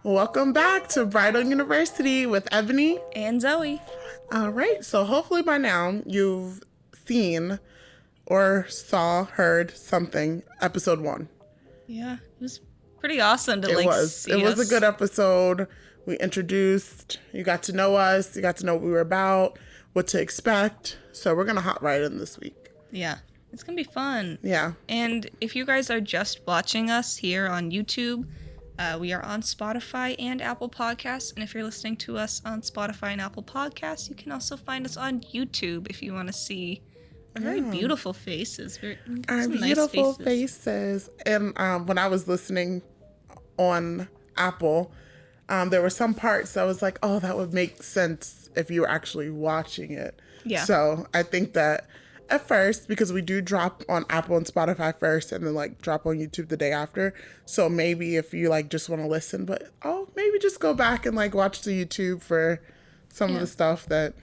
Welcome back to Bridal University with Ebony and Zoe. All right, so hopefully by now you've seen or heard something, episode 1. Yeah, it was pretty awesome to see It was us. a good episode. We introduced, you got to know us, you got to know what we were about, what to expect. So we're going to hop right in this week. Yeah, it's going to be fun. Yeah. And if you guys are just watching us here on YouTube, we are on Spotify and Apple Podcasts. And if you're listening to us on Spotify and Apple Podcasts, you can also find us on YouTube if you want to see our very beautiful faces. Our beautiful faces. And when I was listening on Apple, there were some parts I was like, oh, that would make sense if you were actually watching it. Yeah. So I think that at first, because we do drop on Apple and Spotify first and then drop on YouTube the day after. So maybe if you just want to listen, but maybe just go back and watch the YouTube for some of the stuff that,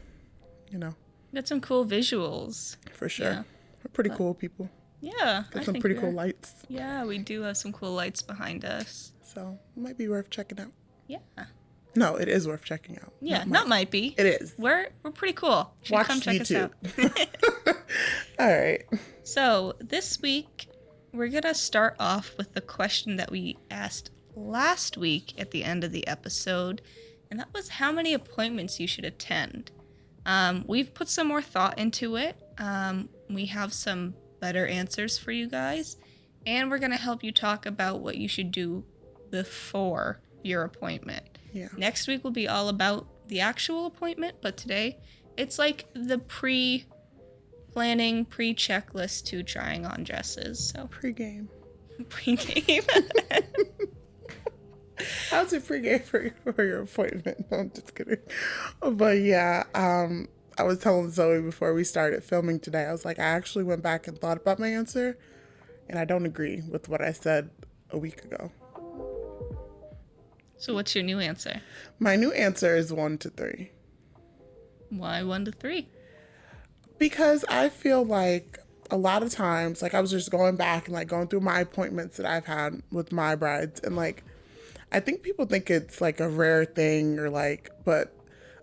Got some cool visuals. For sure. Yeah. We're pretty cool people. Yeah. Got some pretty cool lights. Yeah, we do have some cool lights behind us. So it might be worth checking out. Yeah. No, it is worth checking out. Yeah, not might be. It is. We're pretty cool. You should watch come check YouTube. us out. All right. So this week, we're going to start off with the question that we asked last week at the end of the episode. And that was how many appointments you should attend. We've put some more thought into it. We have some better answers for you guys. And we're going to help you talk about what you should do before your appointment. Yeah. Next week will be all about the actual appointment, but today it's like the pre-planning, pre-checklist to trying on dresses. So Pre-game. Pre-game. How's it pre-game for your appointment? No, I'm just kidding. But yeah, I was telling Zoe before we started filming today, I was like, I actually went back and thought about my answer, and I don't agree with what I said a week ago. So what's your new answer? My new answer is 1 to 3. Why 1 to 3? Because I feel like a lot of times, I was just going back and going through my appointments that I've had with my brides, and I think people think it's a rare thing but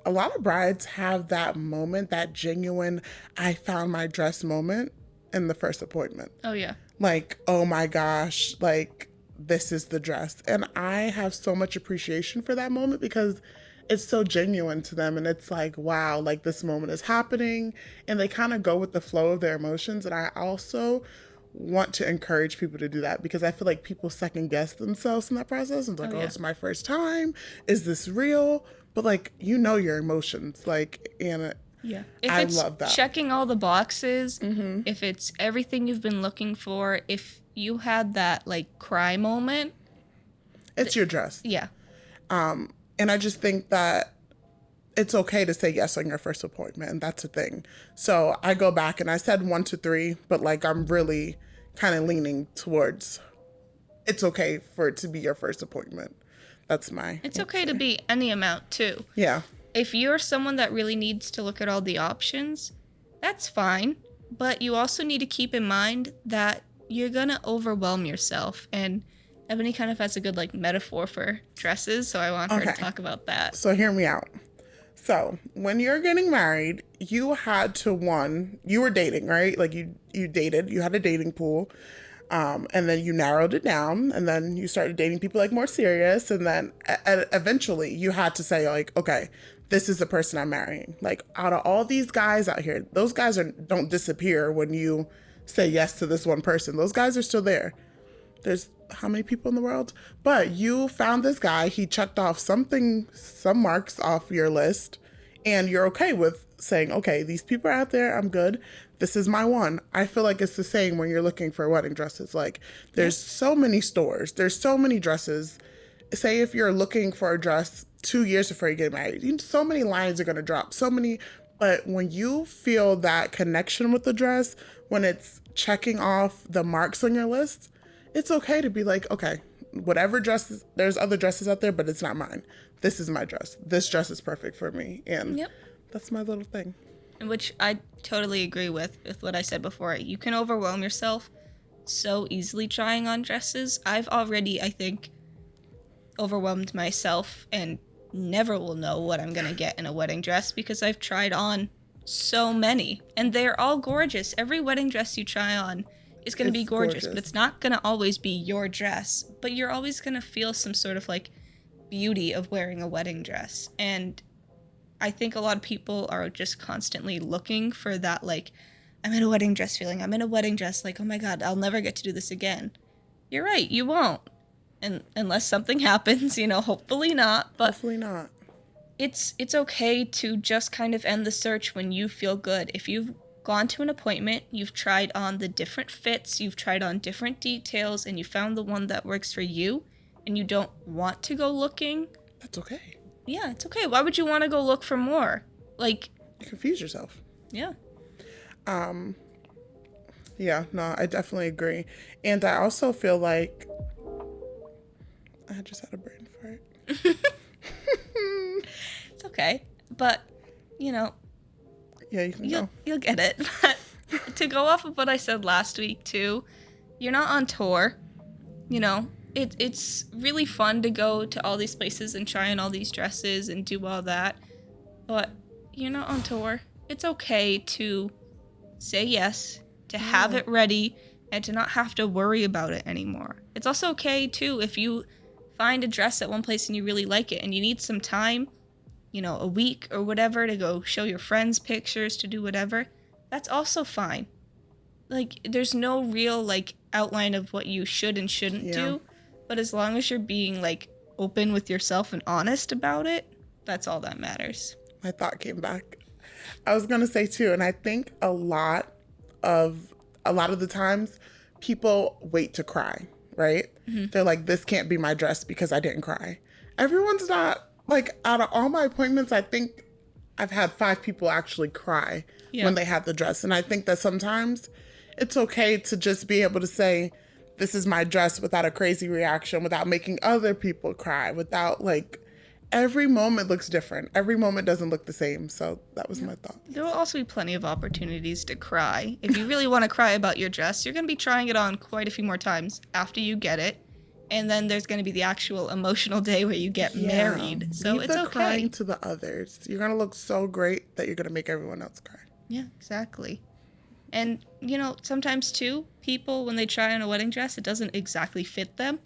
a lot of brides have that moment, that genuine, I found my dress moment in the first appointment. Oh yeah. Oh my gosh, this is the dress. And I have so much appreciation for that moment because it's so genuine to them. And it's wow, this moment is happening. And they kind of go with the flow of their emotions. And I also want to encourage people to do that because I feel like people second guess themselves in that process. And it's my first time. Is this real? But your emotions, and yeah. If love that. Checking all the boxes, if it's everything you've been looking for, if you had that cry moment, it's your dress. Yeah. And I just think that it's okay to say yes on your first appointment, and that's a thing. So I go back and I said 1 to 3, but I'm really kind of leaning towards it's okay for it to be your first appointment. That's my It's answer. okay to be any amount too. Yeah. If you're someone that really needs to look at all the options, that's fine. But you also need to keep in mind that you're going to overwhelm yourself. And Ebony kind of has a good metaphor for dresses, so I want her to talk about that. So hear me out. So when you're getting married, you had to, you were dating, right? You dated, you had a dating pool. And then you narrowed it down, and then you started dating people more serious. And then eventually you had to say okay, this is the person I'm marrying. Out of all these guys out here, those guys don't disappear when you say yes to this one person. Those guys are still there. There's how many people in the world? But you found this guy, he checked off some marks off your list, and you're okay with saying, okay, these people are out there, I'm good. This is my one. I feel like it's the same when you're looking for wedding dresses. There's so many stores, there's so many dresses. Say if you're looking for a dress 2 years before you get married, so many lines are going to drop, but when you feel that connection with the dress, when it's checking off the marks on your list, it's okay to be okay, whatever dresses, there's other dresses out there, but it's not mine. This is my dress. This dress is perfect for me. And that's my little thing. Which I totally agree with what I said before. You can overwhelm yourself so easily trying on dresses. I've already, I think, overwhelmed myself and never will know what I'm going to get in a wedding dress because I've tried on so many and they're all gorgeous. Every wedding dress you try on is going to be gorgeous, but it's not going to always be your dress, but you're always going to feel some sort of like beauty of wearing a wedding dress. And I think a lot of people are just constantly looking for that, like, I'm in a wedding dress feeling. I'm in a wedding dress, like, oh my God, I'll never get to do this again. You're right, you won't. And unless something happens, hopefully not. But hopefully not. It's okay to just kind of end the search when you feel good. If you've gone to an appointment, you've tried on the different fits, you've tried on different details, and you found the one that works for you, and you don't want to go looking, that's okay. Yeah, it's okay. Why would you want to go look for more? Like, you confuse yourself. Yeah. Yeah, no, I definitely agree. And I also feel like I just had a brain fart. It's okay. But, yeah, you can go. You'll get it. But to go off of what I said last week too, you're not on tour. It's really fun to go to all these places and try on all these dresses and do all that. But you're not on tour. It's okay to say yes, to have it ready, and to not have to worry about it anymore. It's also okay too if you find a dress at one place and you really like it and you need some time, a week or whatever to go show your friends pictures, to do whatever. That's also fine. Like, there's no real, like, outline of what you should and shouldn't do. But as long as you're being, like, open with yourself and honest about it, that's all that matters. My thought came back. I was going to say, too, and I think a lot of the times, people wait to cry, right? Mm-hmm. They're like, this can't be my dress because I didn't cry. Everyone's not, like, out of all my appointments, I think I've had 5 people actually cry when they had the dress. And I think that sometimes it's okay to just be able to say, this is my dress, without a crazy reaction, without making other people cry, without, like, every moment looks different. Every moment doesn't look the same. So that was my thought. There will also be plenty of opportunities to cry. If you really want to cry about your dress, you're going to be trying it on quite a few more times after you get it. And then there's going to be the actual emotional day where you get married. So Leave it's the okay. Crying to the others. You're going to look so great that you're going to make everyone else cry. Yeah, exactly. And, sometimes, too, people, when they try on a wedding dress, it doesn't exactly fit them.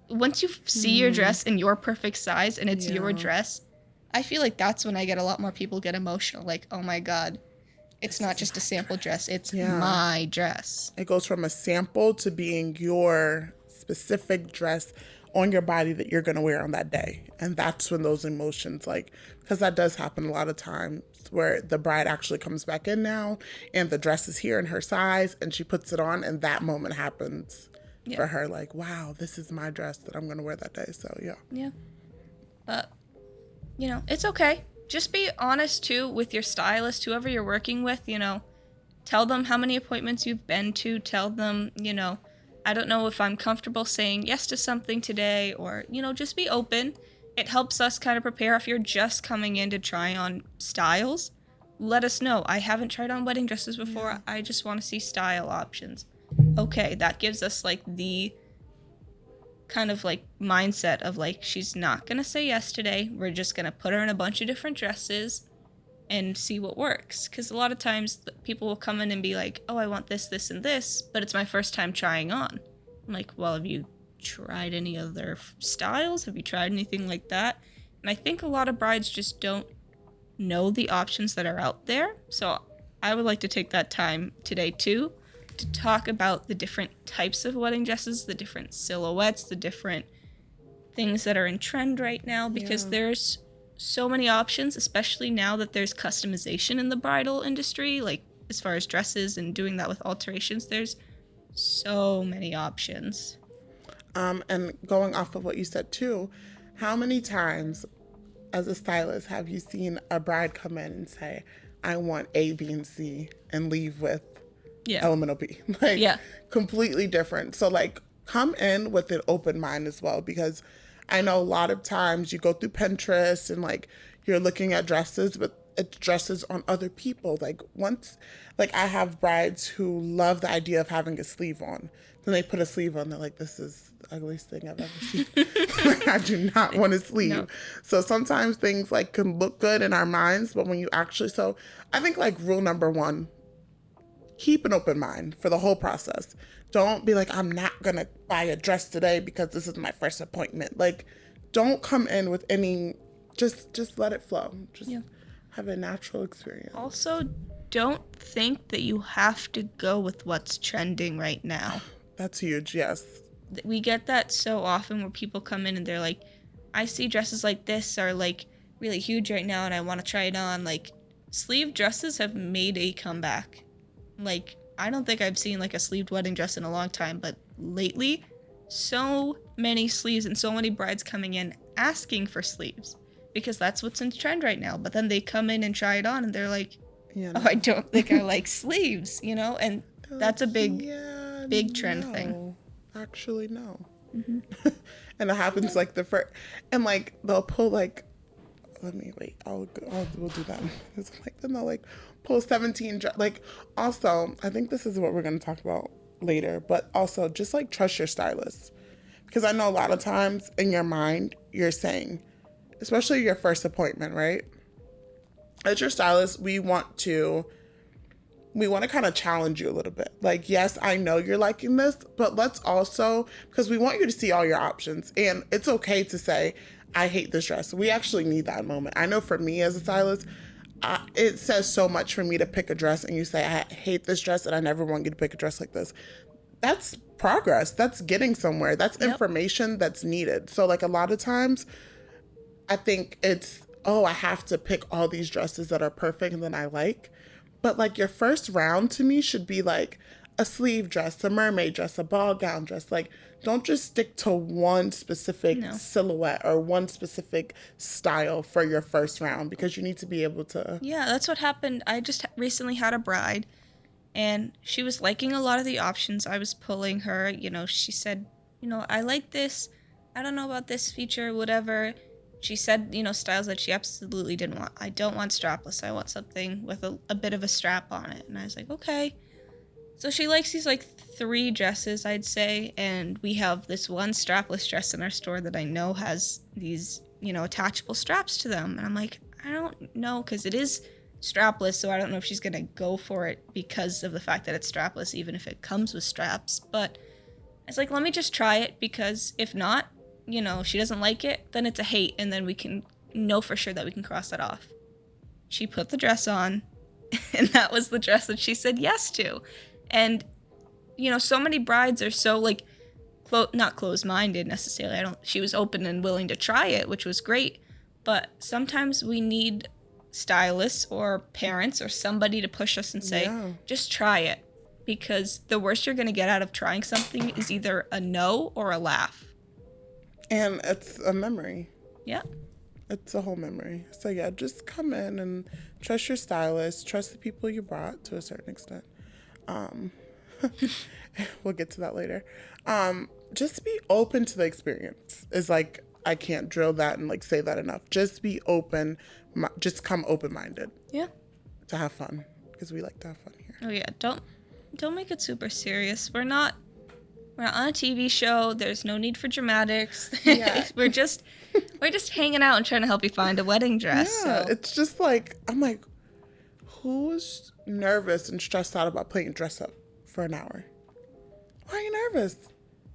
Once you see your dress in your perfect size and it's your dress, I feel like that's when I get a lot more people get emotional. Like, oh, my God, it's not just a sample dress. It's my dress. It goes from a sample to being your specific dress on your body that you're going to wear on that day. And that's when those emotions, like, because that does happen a lot of times, where the bride actually comes back in now and the dress is here in her size and she puts it on, and that moment happens for her, like, wow, this is my dress that I'm going to wear that day. So yeah, but it's okay. Just be honest too with your stylist, whoever you're working with. Tell them how many appointments you've been to. Tell them, I don't know if I'm comfortable saying yes to something today, or just be open. It helps us kind of prepare. If you're just coming in to try on styles, let us know. I haven't tried on wedding dresses before. I just want to see style options. Okay, that gives us, like, the kind of, like, mindset of, like, she's not going to say yes today. We're just going to put her in a bunch of different dresses and see what works. Because a lot of times people will come in and be like, oh, I want this, this, and this, but it's my first time trying on. I'm like, well, have you tried any other styles? Have you tried anything like that? And I think a lot of brides just don't know the options that are out there. So I would like to take that time today too to talk about the different types of wedding dresses, the different silhouettes, the different things that are in trend right now, because there's so many options, especially now that there's customization in the bridal industry, like as far as dresses and doing that with alterations. There's so many options. And going off of what you said too, how many times as a stylist have you seen a bride come in and say, I want A, B, and C, and leave with element of B? Like, completely different. So, like, come in with an open mind as well, because I know a lot of times you go through Pinterest and, like, you're looking at dresses, but dresses on other people. Like once, like I have brides who love the idea of having a sleeve on. Then they put a sleeve on. They're like, this is the ugliest thing I've ever seen. Like, I do not want a sleeve. No. So sometimes things like can look good in our minds, but when you actually, so I think like rule number one, keep an open mind for the whole process. Don't be like, I'm not going to buy a dress today because this is my first appointment. Like, don't come in with any, just let it flow. Just have a natural experience. Also, don't think that you have to go with what's trending right now. That's huge, yes. We get that so often where people come in and they're like, I see dresses like this are like really huge right now and I want to try it on. Like, sleeve dresses have made a comeback. Like, I don't think I've seen like a sleeved wedding dress in a long time, but lately, so many sleeves and so many brides coming in asking for sleeves because that's what's in trend right now. But then they come in and try it on and they're like, oh, I don't think I like sleeves, you know? And that's a big trend thing. Actually, no. Mm-hmm. And it happens like the first, and like they'll pull like, we'll do that. It's like then they'll like pull 17 like. Also, I think this is what we're gonna talk about later, but also just like trust your stylist, because I know a lot of times in your mind you're saying, especially your first appointment, right? As your stylist, we want to kind of challenge you a little bit. Like, yes, I know you're liking this, but let's also, because we want you to see all your options. And it's okay to say, I hate this dress. We actually need that moment. I know for me as a stylist, it says so much for me to pick a dress and you say, I hate this dress and I never want you to pick a dress like this. That's progress. That's getting somewhere. That's information that's needed. So like a lot of times, I think it's, I have to pick all these dresses that are perfect and that I like. But like your first round to me should be like a sleeve dress, a mermaid dress, a ball gown dress. Like, don't just stick to one specific silhouette or one specific style for your first round, because you need to be able to. Yeah, that's what happened. I just recently had a bride and she was liking a lot of the options I was pulling her. You know, she said, I like this. I don't know about this feature, whatever. She said, styles that she absolutely didn't want. I don't want strapless. I want something with a bit of a strap on it. And I was like, okay. So she likes these like 3 dresses, I'd say. And we have this one strapless dress in our store that I know has these, attachable straps to them. And I'm like, I don't know, because it is strapless. So I don't know if she's going to go for it because of the fact that it's strapless, even if it comes with straps. But it's like, let me just try it, because if not, she doesn't like it, then it's a hate, and then we can know for sure that we can cross that off. She put the dress on, and that was the dress that she said yes to. And, so many brides are so, like, not closed-minded necessarily. She was open and willing to try it, which was great. But sometimes we need stylists or parents or somebody to push us and say, just try it. Because the worst you're going to get out of trying something is either a no or a laugh. And it's a memory. Yeah. It's a whole memory. So yeah, just come in and trust your stylist, trust the people you brought to a certain extent. We'll get to that later. Just be open to the experience. Is like, I can't drill that and like say that enough. Just be open. Just come open-minded. Yeah. To have fun, because we like to have fun here. Oh yeah, don't make it super serious. We're not on a TV show. There's no need for dramatics. Yeah. we're just hanging out and trying to help you find a wedding dress. Yeah, so. It's just like, I'm like, who's nervous and stressed out about playing dress up for an hour? Why are you nervous?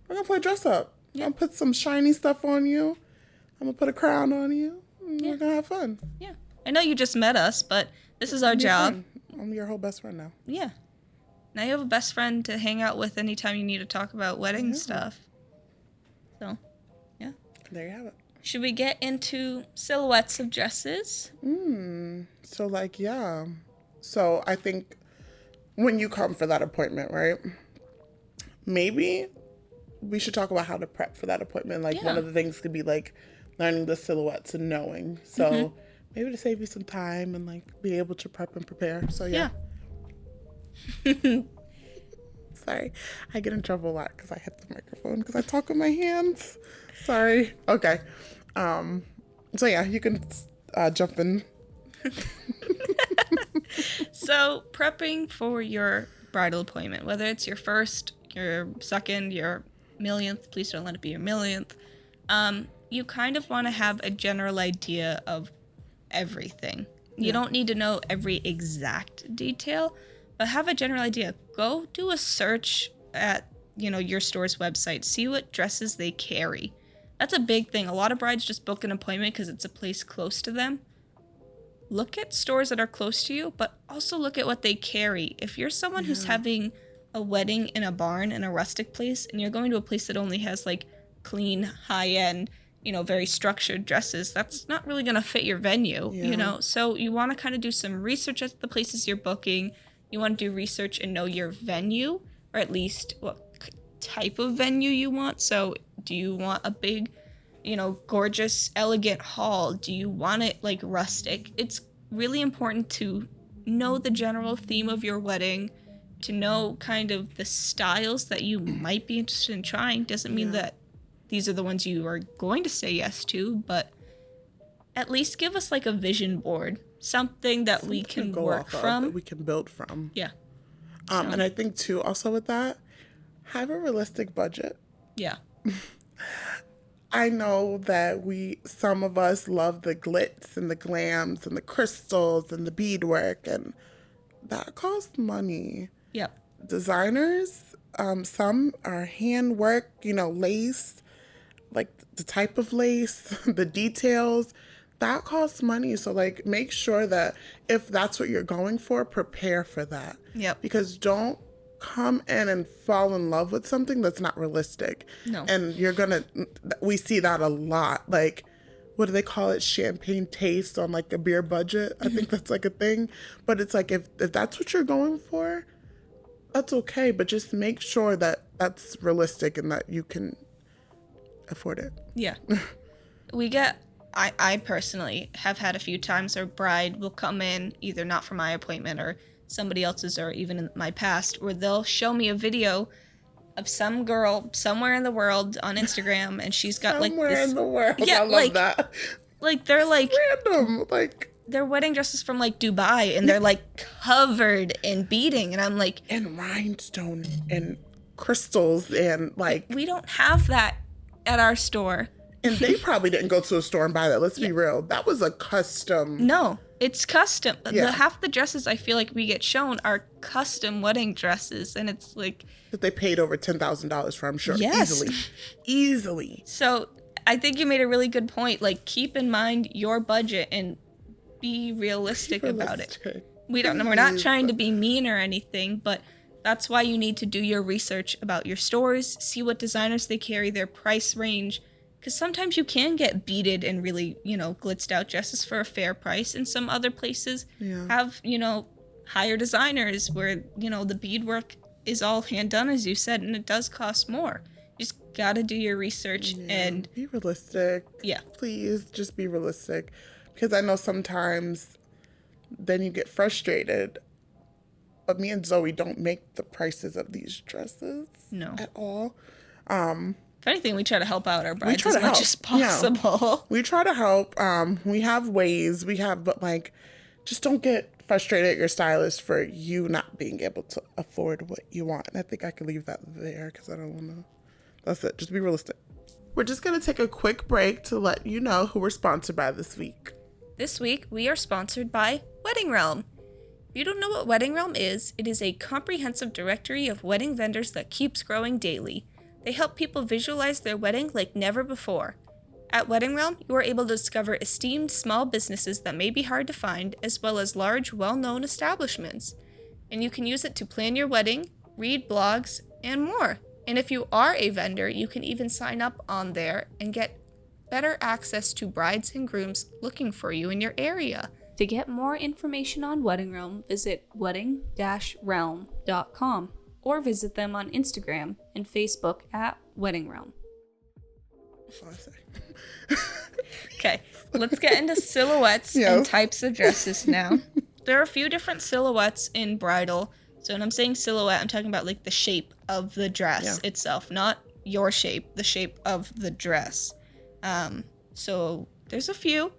We're gonna play dress up. Yeah. I'm gonna put some shiny stuff on you. I'm gonna put a crown on you. We're gonna have fun. Yeah. I know you just met us, but this is our job. I'm your whole best friend now. Yeah. Now you have a best friend to hang out with anytime you need to talk about wedding stuff. So, yeah. There you have it. Should we get into silhouettes of dresses? So, like, yeah. So, I think when you come for that appointment, right, maybe we should talk about how to prep for that appointment. Like, one of the things could be, like, learning the silhouettes and knowing. So, maybe to save you some time and, like, be able to prep and prepare. So, yeah. Sorry, I get in trouble a lot because I hit the microphone because I talk with my hands. Sorry. Okay. So yeah, you can jump in So, prepping for your bridal appointment, whether it's your first, your second, your millionth, please don't let it be your millionth, you kind of want to have a general idea of everything. You don't need to know every exact detail, but have a general idea. Go do a search at, your store's website. See what dresses they carry. That's a big thing. A lot of brides just book an appointment because it's a place close to them. Look at stores that are close to you, but also look at what they carry. If you're someone who's having a wedding in a barn in a rustic place, and you're going to a place that only has like clean, high-end, very structured dresses, that's not really going to fit your venue, So you want to kind of do some research at the places you're booking. You want to do research and know your venue, or at least what type of venue you want. So do you want a big, gorgeous, elegant hall? Do you want it like rustic? It's really important to know the general theme of your wedding, to know kind of the styles that you might be interested in trying. Doesn't mean that these are the ones you are going to say yes to, but at least give us like a vision board, something that we can work from. That we can build from. Yeah. And I think too, also with that, have a realistic budget. Yeah. I know that some of us love the glitz and the glams and the crystals and the beadwork, and that costs money. Yep. Designers, some are handwork, lace, like the type of lace, the details, that costs money. So like make sure that if that's what you're going for, prepare for that. Yep. Because don't come in and fall in love with something that's not realistic. No. And we see that a lot. Like, what do they call it? Champagne taste on like a beer budget. I think that's like a thing. But it's like, if that's what you're going for, that's okay. But just make sure that that's realistic and that you can afford it. Yeah. I personally have had a few times where a bride will come in, either not for my appointment or somebody else's, or even in my past, where they'll show me a video of some girl somewhere in the world on Instagram, and she's got somewhere like this, in the world. yeah, I love that. Like they're like random, like their wedding dresses from like Dubai, and they're like covered in beading, and I'm like, and rhinestone and crystals, and like we don't have that at our store. And they probably didn't go to a store and buy that. Let's be real. That was a custom. No, it's custom. Yeah. Half the dresses I feel like we get shown are custom wedding dresses, and it's like that they paid over $10,000 for, I'm sure. Yes. Easily. So I think you made a really good point. Like, keep in mind your budget and be realistic about it. We're not trying to be mean or anything, but that's why you need to do your research about your stores, see what designers they carry, their price range. Because sometimes you can get beaded and really, glitzed out dresses for a fair price. And some other places have, higher designers where, the beadwork is all hand done, as you said, and it does cost more. You just got to do your research and be realistic. Yeah. Please just be realistic. Because I know sometimes then you get frustrated. But me and Zoe don't make the prices of these dresses at all. If anything, we try to help out our brides as much as possible. Yeah. We try to help. We have ways. But like, just don't get frustrated at your stylist for you not being able to afford what you want. And I think I could leave that there because I don't want to. That's it. Just be realistic. We're just going to take a quick break to let you know who we're sponsored by this week. This week, we are sponsored by Wedding Realm. If you don't know what Wedding Realm is, it is a comprehensive directory of wedding vendors that keeps growing daily. They help people visualize their wedding like never before. At Wedding Realm, you are able to discover esteemed small businesses that may be hard to find, as well as large, well-known establishments. And you can use it to plan your wedding, read blogs, and more. And if you are a vendor, you can even sign up on there and get better access to brides and grooms looking for you in your area. To get more information on Wedding Realm, visit wedding-realm.com. or visit them on Instagram and Facebook at Wedding Realm. Okay, let's get into silhouettes and types of dresses now. There are a few different silhouettes in bridal. So when I'm saying silhouette, I'm talking about like the shape of the dress itself, not your shape, the shape of the dress. So there's a few.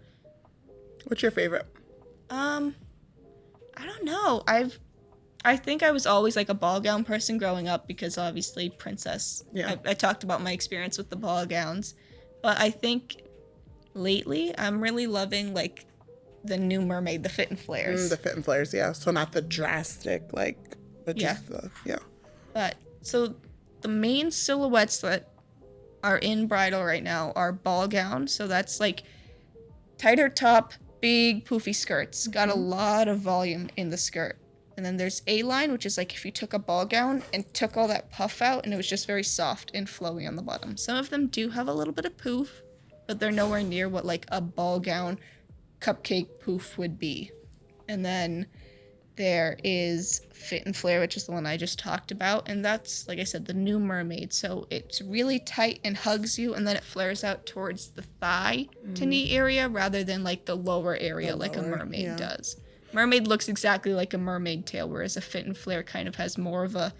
What's your favorite? I don't know. I think I was always like a ball gown person growing up because obviously princess. Yeah. I talked about my experience with the ball gowns, but I think lately I'm really loving like the new mermaid, the fit and flares. The fit and flares, yeah. So not the drastic, like, but Yeah. just the, yeah. But so the main silhouettes that are in bridal right now are ball gown. So that's like tighter top, big poofy skirts. Got a lot of volume in the skirt. And then there's A-line, which is like if you took a ball gown and took all that puff out and it was just very soft and flowy on the bottom. Some of them do have a little bit of poof, but they're nowhere near what like a ball gown cupcake poof would be. And then there is fit and flare, which is the one I just talked about. And that's, like I said, the new mermaid. So it's really tight and hugs you, and then it flares out towards the thigh to knee area rather than like the lower area like a mermaid does. Mermaid looks exactly like a mermaid tail, whereas a fit and flare kind of has more of a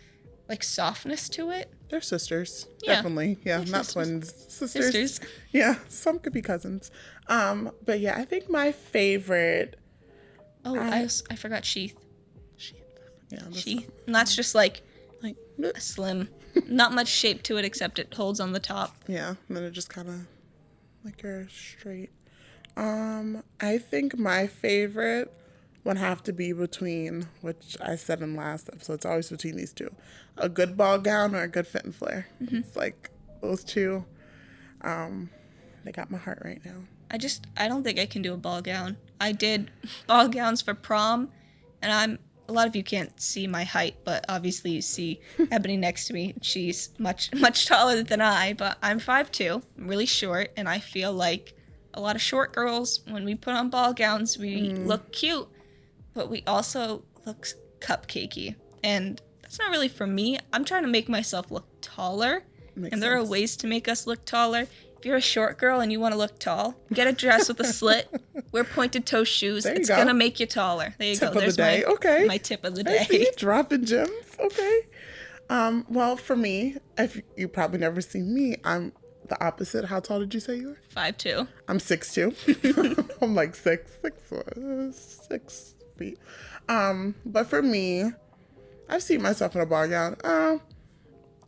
like softness to it. They're sisters. Yeah. Definitely. Yeah. They're Not sisters. twins. Sisters. Sisters. Yeah. Some could be cousins. But yeah, I think my favorite. Oh, I forgot sheath. Yeah. Sheath. And that's just like Like, a slim, not much shape to it except it holds on the top. yeah. And then it just kind of like you're straight. I think my favorite would have to be between, which I said in last episode, it's always between these two, a good ball gown or a good fit and flare. It's like those two, they got my heart right now. I don't think I can do a ball gown. I did ball gowns for prom, and a lot of you can't see my height, but obviously you see Ebony next to me. She's much taller than I, but I'm 5'2", I'm really short, and I feel like a lot of short girls, when we put on ball gowns, we look cute, but we also look cupcakey. And that's not really for me. I'm trying to make myself look taller, and there are ways to make us look taller. If you're a short girl and you want to look tall, get a dress with a slit, wear pointed toe shoes. It's going to make you taller. There you go. There's my tip of the day. I see, dropping gems. Okay. Well, for me, if you probably never seen me, I'm the opposite. How tall did you say you were? 5'2". I'm 6'2". I'm like 6 feet. But for me, I've seen myself in a ball gown.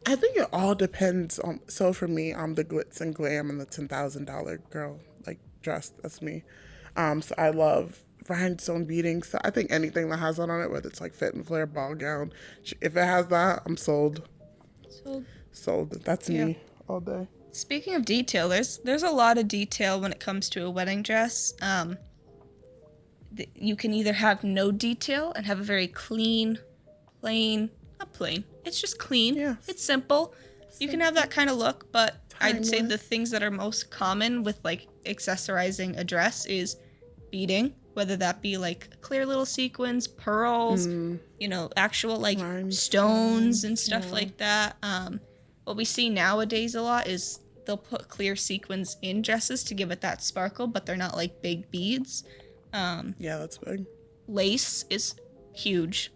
I think it all depends on. So for me, I'm the glitz and glam and the $10,000 girl like dress. That's me. So I love rhinestone beadings. So I think anything that has that on it, whether it's like fit and flare, ball gown, if it has that, I'm sold. Sold. That's me all day. Speaking of detail, there's a lot of detail when it comes to a wedding dress. You can either have no detail and have a very clean, not plain. It's just clean. Yeah. It's simple. You can have that kind of look, but I'd say the things that are most common with like accessorizing a dress is beading, whether that be like clear little sequins, pearls, actual like stones and stuff like that. What we see nowadays a lot is they'll put clear sequins in dresses to give it that sparkle, but they're not like big beads. Yeah, that's big. Lace is huge.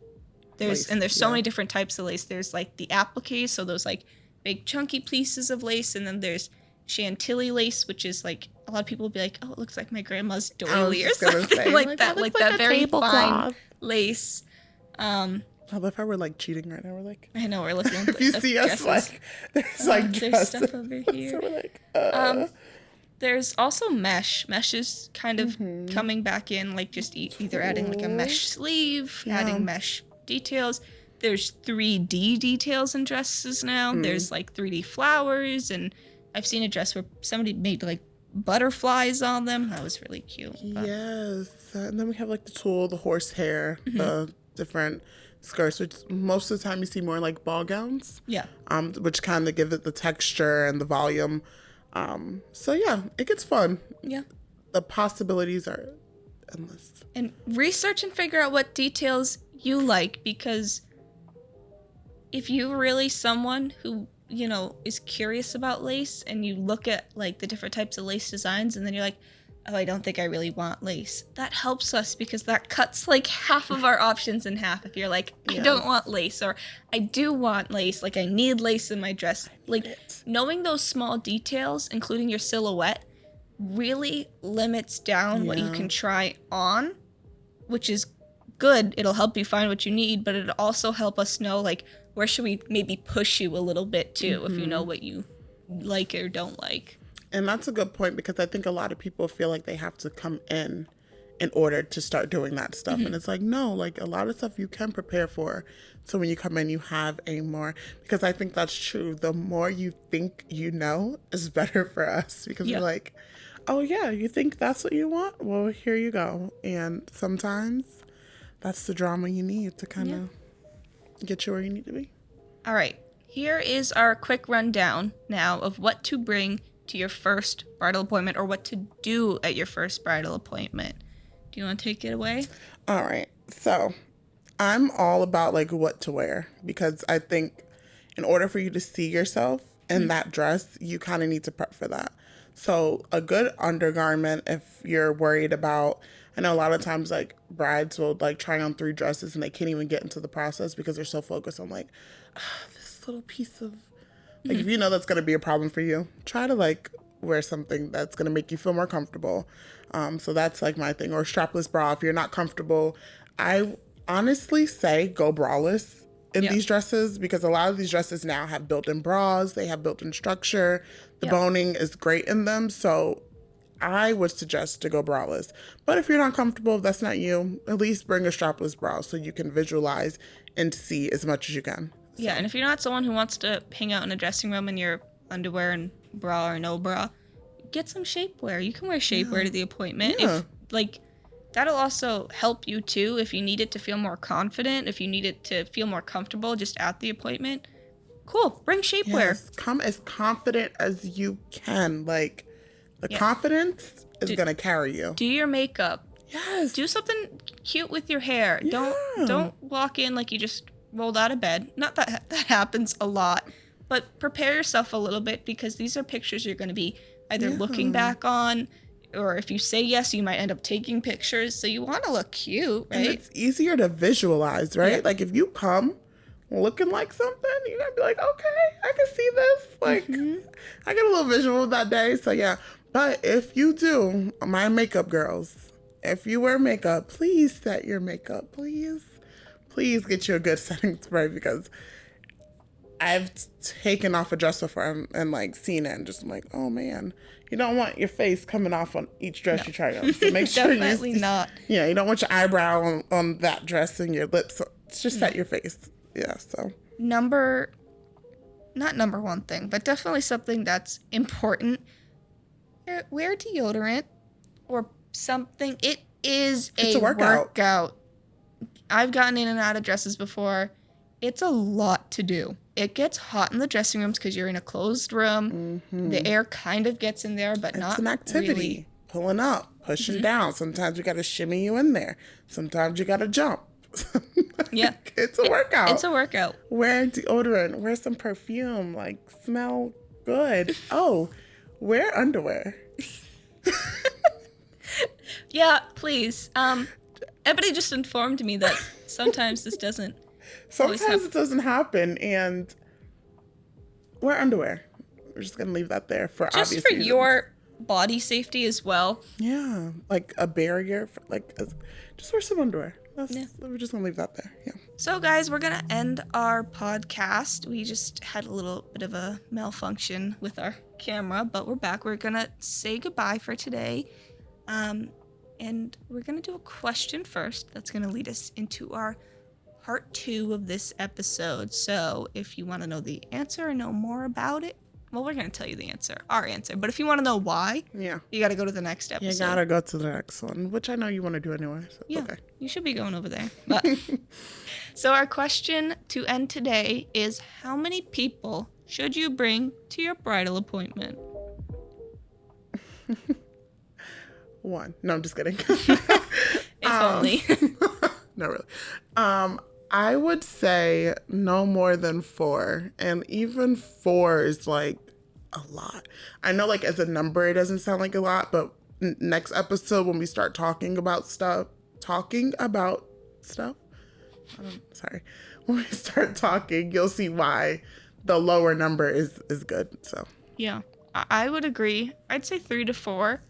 There's so many different types of lace. There's like the appliques, so those like big chunky pieces of lace, and then there's Chantilly lace, which is like a lot of people will be like, oh, it looks like my grandma's doily or something like that, like that very fine lace. I love how we're like cheating right now. We're like, I know we're looking. If you see us, like, there's like dresses. There's stuff over here. So we're like, There's also mesh. Mesh is kind of coming back in, like just either adding like a mesh sleeve, adding mesh details. There's 3D details in dresses now. There's like 3D flowers, and I've seen a dress where somebody made like butterflies on them. That was really cute. But. Yes. And then we have like the tulle, the horsehair, the different skirts, which most of the time you see more like ball gowns. Yeah. Which kind of give it the texture and the volume. So yeah, it gets fun. Yeah. The possibilities are endless. And research and figure out what details you like, because if you're really someone who, is curious about lace and you look at like the different types of lace designs and then you're like, oh, I don't think I really want lace. That helps us because that cuts like half of our options in half. If you're like, I don't want lace, or I do want lace, like I need lace in my dress. Like knowing those small details, including your silhouette, really limits down what you can try on. which is good. It'll help you find what you need, but it'll also help us know, like, where should we maybe push you a little bit too, if you know what you like or don't like. And that's a good point, because I think a lot of people feel like they have to come in order to start doing that stuff. And it's like, no, like a lot of stuff you can prepare for. So when you come in, you have a more, because I think that's true. The more you think you know is better for us, because we're like, oh yeah, you think that's what you want? Well, here you go. And sometimes that's the drama you need to kind of get you where you need to be. All right. Here is our quick rundown now of what to bring to your first bridal appointment, or what to do at your first bridal appointment. Do you want to take it away? All right. So I'm all about like what to wear, because I think in order for you to see yourself in that dress, you kind of need to prep for that. So a good undergarment, if you're worried about, I know a lot of times like brides will like try on 3 dresses and they can't even get into the process because they're so focused on like, this little piece of, like if you know that's going to be a problem for you, try to like wear something that's going to make you feel more comfortable. So that's like my thing. Or strapless bra if you're not comfortable. I honestly say go braless in these dresses, because a lot of these dresses now have built-in bras. They have built-in structure. The boning is great in them. So I would suggest to go braless. But if you're not comfortable, if that's not you, at least bring a strapless bra so you can visualize and see as much as you can. So. Yeah, and if you're not someone who wants to hang out in a dressing room in your underwear and bra or no bra, get some shapewear. You can wear shapewear to the appointment. Yeah. If like that'll also help you too if you need it to feel more confident, if you need it to feel more comfortable just at the appointment. Cool, bring shapewear. Yes, come as confident as you can. Like the confidence is gonna carry you. Do your makeup. Yes. Do something cute with your hair. Yeah. Don't walk in like you just rolled out of bed. Not that that happens a lot, but prepare yourself a little bit, because these are pictures you're going to be either looking back on, or if you say yes, you might end up taking pictures. So you want to look cute, right? And it's easier to visualize, right? Yeah. Like if you come looking like something, you're gonna be like, okay, I can see this. Like I get a little visual that day. So yeah. But if you do, my makeup girls, if you wear makeup, please set your makeup. Please get you a good setting spray, because I've taken off a dress before and like seen it and just like, oh man, you don't want your face coming off on each dress you try on. So make sure Definitely not. Yeah, you don't want your eyebrow on that dress and your lips. Just set your face. Yeah, so. Not number one thing, but definitely something that's important. Wear deodorant or something. It's a workout. I've gotten in and out of dresses before. It's a lot to do. It gets hot in the dressing rooms because you're in a closed room. The air kind of gets in there, but not really. It's an activity. Really. Pulling up, pushing down. Sometimes you got to shimmy you in there. Sometimes you got to jump. Yeah. It's a workout. It's a workout. Wear deodorant. Wear some perfume. Like, smell good. Oh, wear underwear. Yeah, please. Everybody just informed me that sometimes this doesn't. Sometimes it doesn't happen, and wear underwear. We're just gonna leave that there for just obvious for reasons. your body safety as well. Yeah, like a barrier. For, like, just wear some underwear. We're just gonna leave that there. Yeah. So, guys, we're gonna end our podcast. We just had a little bit of a malfunction with our camera, but we're back. We're gonna say goodbye for today. And we're going to do a question first. That's going to lead us into our part 2 of this episode. So if you want to know the answer or know more about it, well, we're going to tell you the answer, our answer. But if you want to know why, you got to go to the next episode. You got to go to the next one, which I know you want to do anyway. So yeah, okay. You should be going over there. But so our question to end today is, how many people should you bring to your bridal appointment? 1. No, I'm just kidding. If only. No, really. I would say no more than 4. And even 4 is like a lot. I know like as a number, it doesn't sound like a lot, but next episode when we start talking about stuff, when we start talking, you'll see why the lower number is good. So yeah, I would agree. I'd say 3 to 4.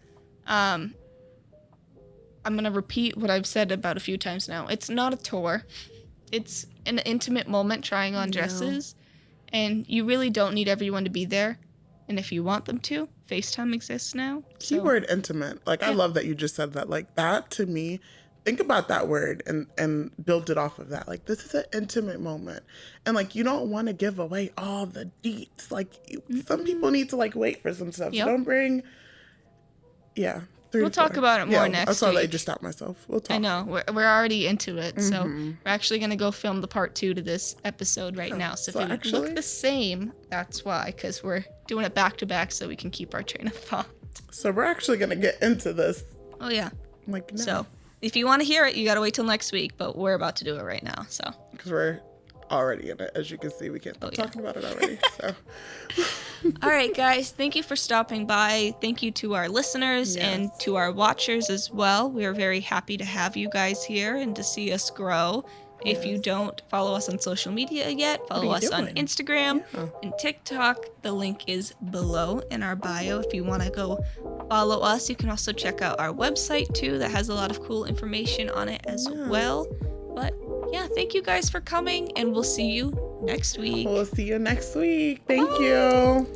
I'm going to repeat what I've said about a few times now. It's not a tour. It's an intimate moment trying on dresses. And you really don't need everyone to be there. And if you want them to, FaceTime exists now. So. Keyword intimate. Like, I love that you just said that. Like, that to me, think about that word and build it off of that. Like, this is an intimate moment. And, like, you don't want to give away all the deets. Like, some people need to, like, wait for some stuff. So don't bring, We'll talk about it more next week. I'm sorry that I just stopped myself. We'll talk. I know. We're already into it. So we're actually going to go film the part 2 to this episode right now. So if it look the same, that's why. Because we're doing it back to back so we can keep our train of thought. So we're actually going to get into this. Oh, yeah. Like, now. So if you want to hear it, you got to wait till next week. But we're about to do it right now. So because we're already in it. As you can see, we can't stop talking about it already. So. All right, guys. Thank you for stopping by. Thank you to our listeners and to our watchers as well. We are very happy to have you guys here and to see us grow. If you don't follow us on social media yet, follow us on Instagram and TikTok. The link is below in our bio if you want to go follow us. You can also check out our website too. That has a lot of cool information on it as well. But yeah, thank you guys for coming, and we'll see you next week. We'll see you next week. Thank you.